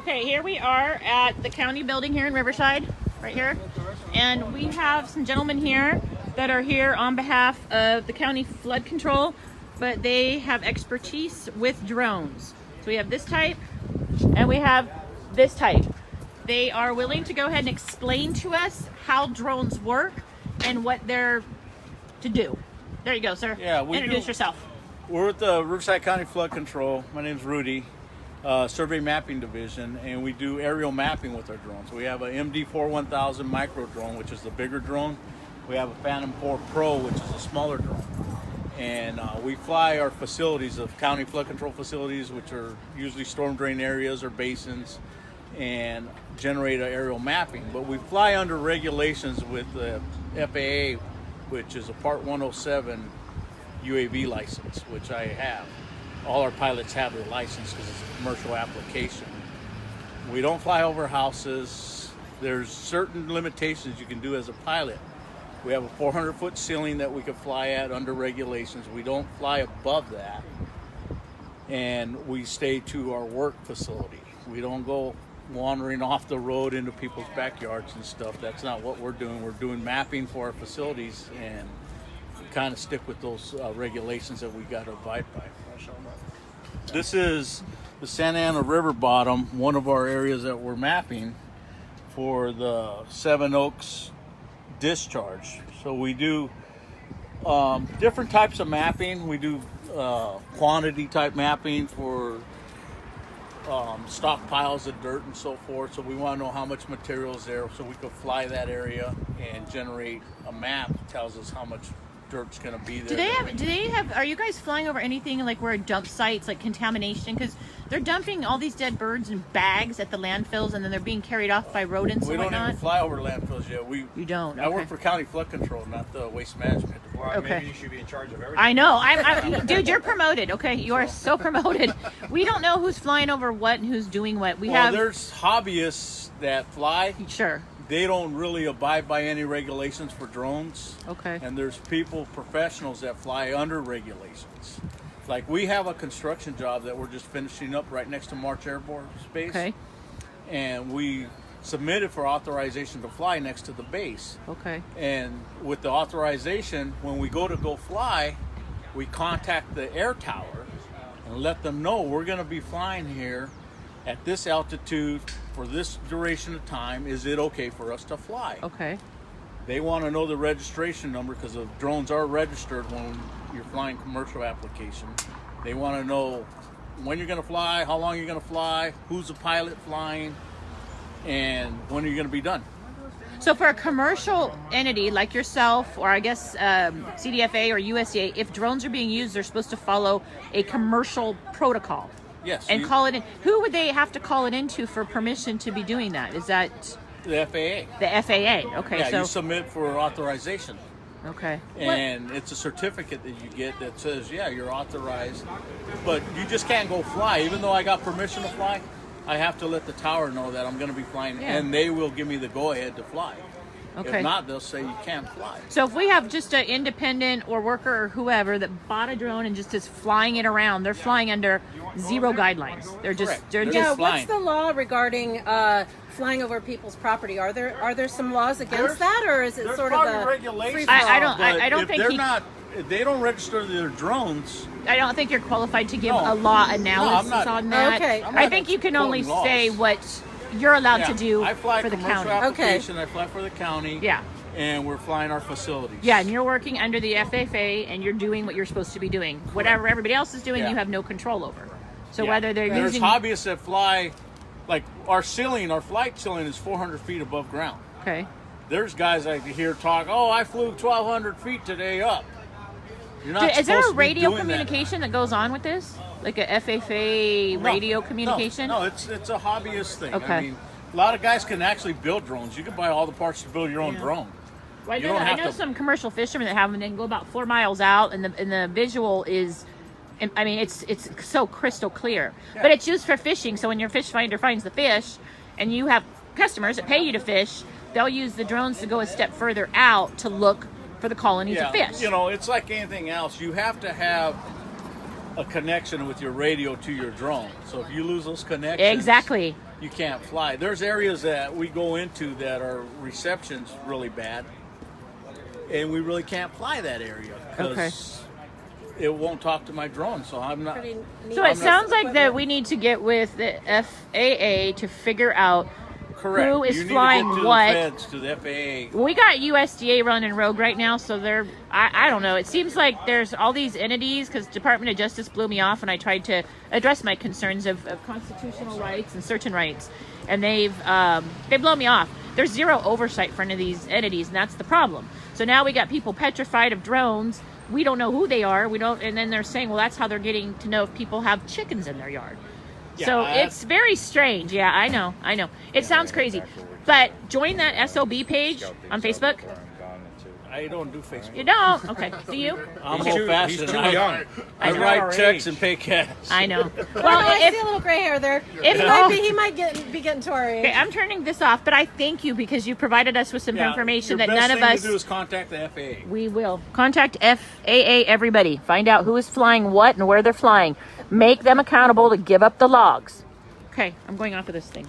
Okay, here we are at the county building here in Riverside, right here. And we have some gentlemen here that are here on behalf of the county flood control, but they have expertise with drones. So we have this type and we have this type. They are willing to go ahead and explain to us how drones work and what they're to do. There you go, sir. Yeah, Introduce yourself. We're with the Riverside County Flood Control. My name's Rudy, Survey Mapping Division, and we do aerial mapping with our drones. We have a MD4-1000 micro drone, which is the bigger drone. We have a Phantom 4 Pro, which is a smaller drone. And we fly our facilities of county flood control facilities, which are usually storm drain areas or basins, and generate an aerial mapping. But we fly under regulations with the FAA, which is a Part 107 UAV license, which I have. All our pilots have their license because it's a commercial application. We don't fly over houses. There's certain limitations you can do as a pilot. We have a 400-foot ceiling that we can fly at under regulations. We don't fly above that. And we stay to our work facility. We don't go wandering off the road into people's backyards and stuff. That's not what we're doing. We're doing mapping for our facilities and kind of stick with those regulations that we got to abide by. This is the Santa Ana River bottom, one of our areas that we're mapping for the Seven Oaks discharge. So we do different types of mapping. We do quantity type mapping for stockpiles of dirt and so forth. So we want to know how much material is there so we can fly that area and generate a map that tells us how much dirt's going to be there. Do they have, are you guys flying over anything like where dump sites, like contamination? Because they're dumping all these dead birds in bags at the landfills and then they're being carried off by rodents and whatnot. We don't even fly over landfills yet. You don't? I work for county flood control, not the waste management. Well, Okay. Maybe you should be in charge of everything. I know. Dude, you're promoted. Okay, you are so promoted. We don't know who's flying over what and who's doing what. There's hobbyists that fly. Sure. They don't really abide by any regulations for drones. Okay. And there's professionals that fly under regulations. Like we have a construction job that we're just finishing up right next to March Air Base. Okay. And we submitted for authorization to fly next to the base. Okay. And with the authorization, when we go fly, we contact the air tower and let them know we're going to be flying here at this altitude for this duration of time. Is it okay for us to fly? Okay. They want to know the registration number because the drones are registered when you're flying commercial application. They want to know when you're going to fly, how long you're going to fly, who's the pilot flying, and when are you going to be done. So for a commercial entity like yourself, or I guess CDFA or USDA, if drones are being used, they're supposed to follow a commercial protocol. Yes. And call it in. Who would they have to call it into for permission to be doing that? Is that the FAA? the FAA? Okay. Yeah, so you submit for authorization. okay. And it's a certificate that you get that says, yeah, you're authorized. But you just can't go fly. Even though I got permission to fly, I have to let the tower know that I'm going to be flying, Yeah. and they will give me the go-ahead to fly. Okay. If not, they'll say you can't fly. So if we have just an independent or worker or whoever that bought a drone and just is flying it around, they're flying under zero guidelines. They're just Correct. they're They're just just flying. What's the law regarding flying over people's property? Are there some laws against that, or is it There's sort of probably a regulations. free-for-all? I don't if think they're he- not. If they don't register their drones. I don't think you're qualified to give No. a law No, analysis I'm not. on that. Okay. I'm I not think you can only quoting say laws. what you're allowed to Yeah, do I fly for the commercial county. application. I fly for the county. Yeah. And we're flying our facilities. Yeah, and you're working under the FFA and you're doing what you're supposed to be doing. Whatever everybody else is doing, Yeah. you have no control over. So Yeah. whether they're There's using hobbyists that fly, like our flight ceiling is 400 feet above ground. okay. There's guys I hear talk, oh, I flew 1,200 feet today up. You're not Is there supposed a to be radio doing that. communication that goes on with this? Like a FFA No, radio communication? No, it's a hobbyist thing. Okay. I mean, a lot of guys can actually build drones. You can buy all the parts to build your own drone. Well, You don't I have know to- some commercial fishermen that have them and then go about 4 miles out, and the visual is, I mean, it's so crystal clear. Yeah. But it's used for fishing. So when your fish finder finds the fish, and you have customers that pay you to fish, they'll use the drones to go a step further out to look for the colonies of fish. You know, it's like anything else. You have to have a connection with your radio to your drone. So if you lose those connections, Exactly. you can't fly. There's areas that we go into that are reception's really bad, and we really can't fly that area because it won't talk to my drone. So I'm not. Pretty neat. So it sounds like that we need to get with the FAA to figure out Correct. who is you need flying to get to what. The feds, to the FAA. We got USDA running rogue right now, so they're, I don't know. It seems like there's all these entities, because Department of Justice blew me off when I tried to address my concerns of constitutional rights and certain rights, and they blow me off. There's zero oversight for any of these entities, and that's the problem. So now we got people petrified of drones. We don't know who they are. We don't, and then they're saying, well, that's how they're getting to know if people have chickens in their yard. So it's very strange. Yeah, I know. It sounds crazy. But join that SOB page on Facebook. I don't do Facebook. You don't? Okay. Do you? I'm old-fashioned. He's too young. I write checks and pay cash. I know. Well, Well, I if see a little gray hair there. if He might be getting to our age. okay, I'm turning this off, but I thank you because you provided us with some information that none of The best thing us. to do is contact the FAA. We will contact FAA. Everybody, find out who is flying what and where they're flying. Make them accountable to give up the logs. Okay, I'm going off of this thing.